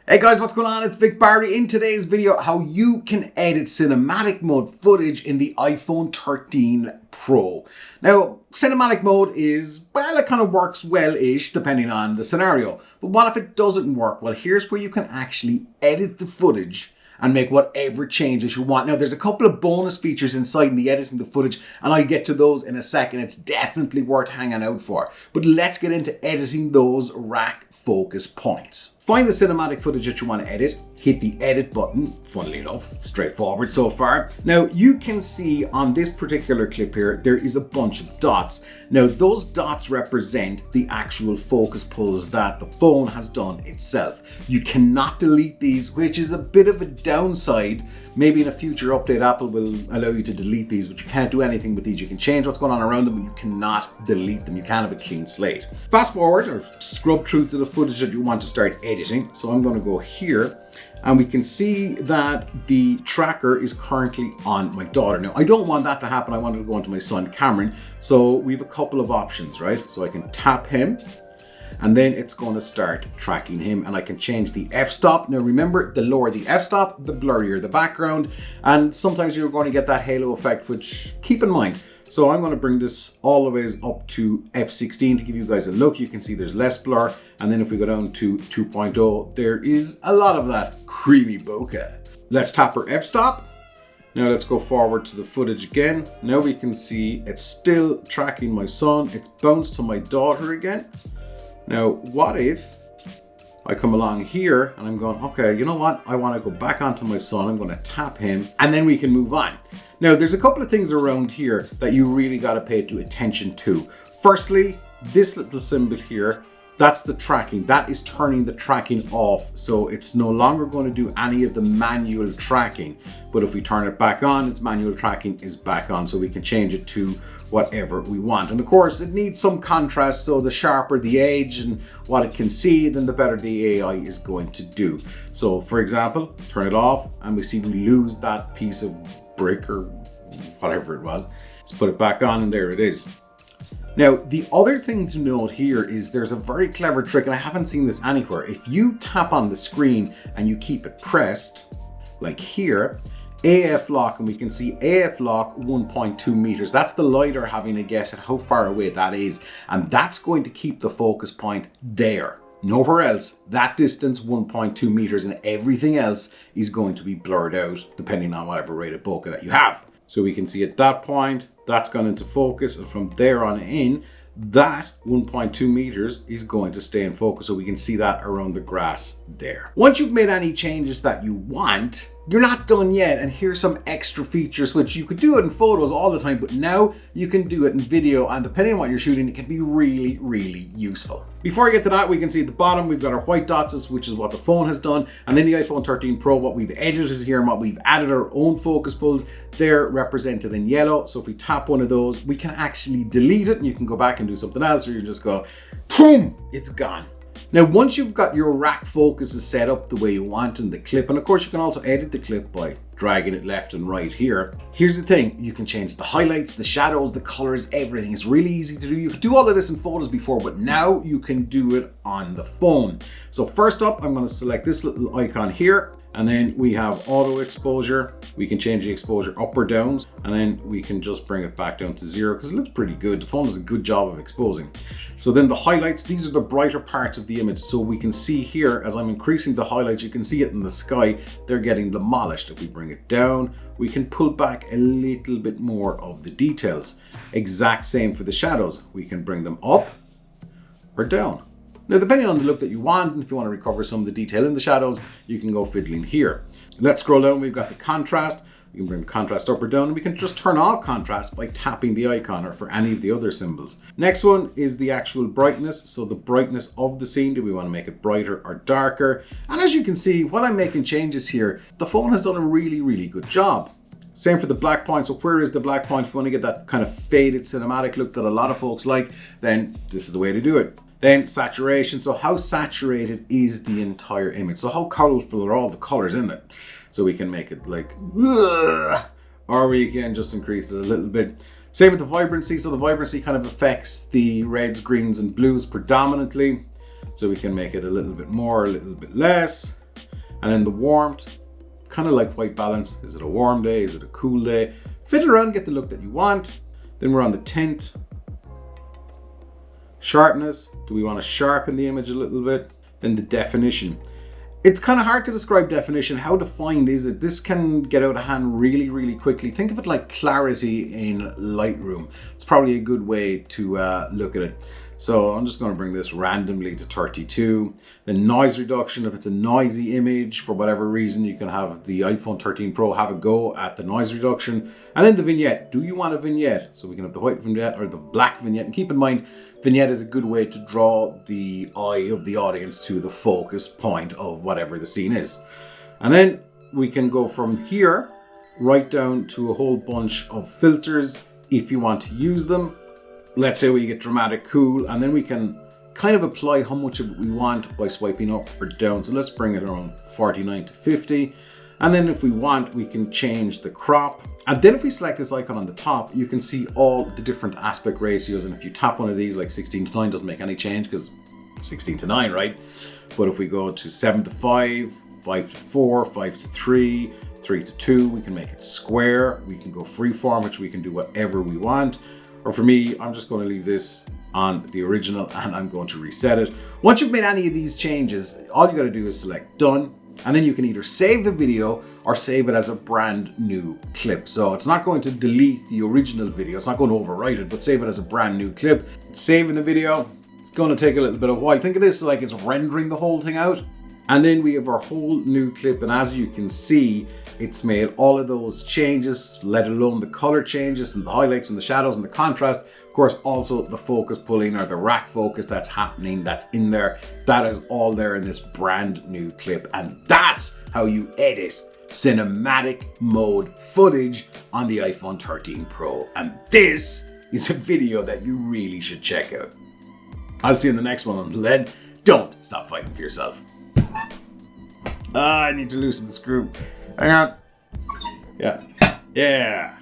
Hey guys, what's going on? It's Vic Barry. In today's video, how you can edit cinematic mode footage in the iPhone 13 Pro. Now, cinematic mode is, well, it kind of works well-ish depending on the scenario. But what if it doesn't work? Well, here's where you can actually edit the footage and make whatever changes you want. Now, there's a couple of bonus features inside in the editing the footage, and I'll get to those in a second. It's definitely worth hanging out for. But let's get into editing those rack focus points. Find the cinematic footage that you want to edit, hit the edit button, funnily enough, straightforward so far. Now you can see on this particular clip here, there is a bunch of dots. Now those dots represent the actual focus pulls that the phone has done itself. You cannot delete these, which is a bit of a downside. Maybe in a future update, Apple will allow you to delete these, but you can't do anything with these. You can change what's going on around them, but you cannot delete them. You can't have a clean slate. Fast forward or scrub through to the footage that you want to start editing. So I'm going to go here and we can see that the tracker is currently on my daughter. Now, I don't want that to happen. I wanted to go onto my son, Cameron. So we have a couple of options, right? So I can tap him, and then it's going to start tracking him, and I can change the f-stop. Now remember, the lower the f-stop, the blurrier the background, and sometimes you're going to get that halo effect, which keep in mind. So I'm going to bring this all the way up to f16 to give you guys a look. You can see there's less blur, and then if we go down to 2.0, there is a lot of that creamy bokeh. Let's tap our f-stop. Now let's go forward to the footage again. Now we can see it's still tracking my son. It's bounced to my daughter again. Now, what if I come along here and I'm going, okay, you know what? I want to go back onto my son. I'm going to tap him and then we can move on. Now, there's a couple of things around here that you really got to pay attention to. Firstly, this little symbol here, that's the tracking. That is turning the tracking off. So it's no longer going to do any of the manual tracking. But if we turn it back on, its manual tracking is back on. So we can change it to whatever we want. And of course, it needs some contrast. So the sharper the edge and what it can see, then the better the AI is going to do. So for example, turn it off and we see we lose that piece of brick or whatever it was. Let's put it back on and there it is. Now, the other thing to note here is there's a very clever trick, and I haven't seen this anywhere. If you tap on the screen and you keep it pressed, like here, AF lock, and we can see AF lock 1.2 meters. That's the LiDAR having a guess at how far away that is. And that's going to keep the focus point there. Nowhere else. That distance, 1.2 meters, and everything else is going to be blurred out depending on whatever rate of bokeh that you have. So we can see at that point, that's gone into focus, and from there on in, that 1.2 meters is going to stay in focus, so we can see that around the grass there. Once you've made any changes that you want, you're not done yet, and here's some extra features which you could do it in photos all the time, but now you can do it in video, and depending on what you're shooting, it can be really, really useful. Before I get to that, we can see at the bottom, we've got our white dots, which is what the phone has done, and then the iPhone 13 Pro, what we've edited here and what we've added our own focus pulls, they're represented in yellow. So if we tap one of those, we can actually delete it, and you can go back and do something else, or you just go, boom, it's gone. Now, once you've got your rack focuses set up the way you want in the clip, and of course you can also edit the clip by dragging it left and right here. Here's the thing, you can change the highlights, the shadows, the colors, everything. It's really easy to do. You could do all of this in photos before, but now you can do it on the phone. So first up, I'm going to select this little icon here, and then we have auto exposure. We can change the exposure up or down, and then we can just bring it back down to 0 because it looks pretty good. The phone does a good job of exposing. So then the highlights, these are the brighter parts of the image. So we can see here, as I'm increasing the highlights, you can see it in the sky, they're getting demolished. If we bring it down, we can pull back a little bit more of the details. Exact same for the shadows. We can bring them up or down. Now, depending on the look that you want, and if you want to recover some of the detail in the shadows, you can go fiddling here. Let's scroll down. We've got the contrast. We can bring the contrast up or down, and we can just turn off contrast by tapping the icon or for any of the other symbols. Next one is the actual brightness. So the brightness of the scene. Do we want to make it brighter or darker? And as you can see, when I'm making changes here, the phone has done a really, really good job. Same for the black point. So where is the black point? If you want to get that kind of faded cinematic look that a lot of folks like, then this is the way to do it. Then saturation. So how saturated is the entire image? So how colorful are all the colors in it? So we can make it like, or we can just increase it a little bit. Same with the vibrancy. So the vibrancy kind of affects the reds, greens, and blues predominantly. So we can make it a little bit more, a little bit less. And then the warmth, kind of like white balance. Is it a warm day? Is it a cool day? Fit it around, get the look that you want. Then we're on the tint. Sharpness, do we want to sharpen the image a little bit? Then the definition. It's kind of hard to describe definition. How defined is it? This can get out of hand really, really quickly. Think of it like clarity in Lightroom. It's probably a good way to look at it. So I'm just going to bring this randomly to 32. The noise reduction, if it's a noisy image for whatever reason, you can have the iPhone 13 Pro have a go at the noise reduction. And then the vignette. Do you want a vignette? So we can have the white vignette or the black vignette. And keep in mind, vignette is a good way to draw the eye of the audience to the focus point of whatever the scene is. And then we can go from here right down to a whole bunch of filters if you want to use them. Let's say we get dramatic cool, and then we can kind of apply how much of it we want by swiping up or down. So let's bring it around 49 to 50. And then if we want, we can change the crop. And then if we select this icon on the top, you can see all the different aspect ratios. And if you tap one of these, like 16 to 9 doesn't make any change because 16 to 9, right? But if we go to 7 to 5, 5 to 4, 5 to 3, 3 to 2, we can make it square. We can go freeform, which we can do whatever we want. Or for me, I'm just going to leave this on the original and I'm going to reset it. Once you've made any of these changes, all you got to do is select done. And then you can either save the video or save it as a brand new clip. So it's not going to delete the original video. It's not going to overwrite it, but save it as a brand new clip. Saving the video, it's going to take a little bit of a while. Think of this like it's rendering the whole thing out. And then we have our whole new clip. And as you can see, it's made all of those changes, let alone the color changes and the highlights and the shadows and the contrast. Of course, also the focus pulling or the rack focus that's happening, that's in there. That is all there in this brand new clip. And that's how you edit cinematic mode footage on the iPhone 13 Pro. And this is a video that you really should check out. I'll see you in the next one. Until then, don't stop fighting for yourself. I need to loosen the screw. Hang on. Yeah.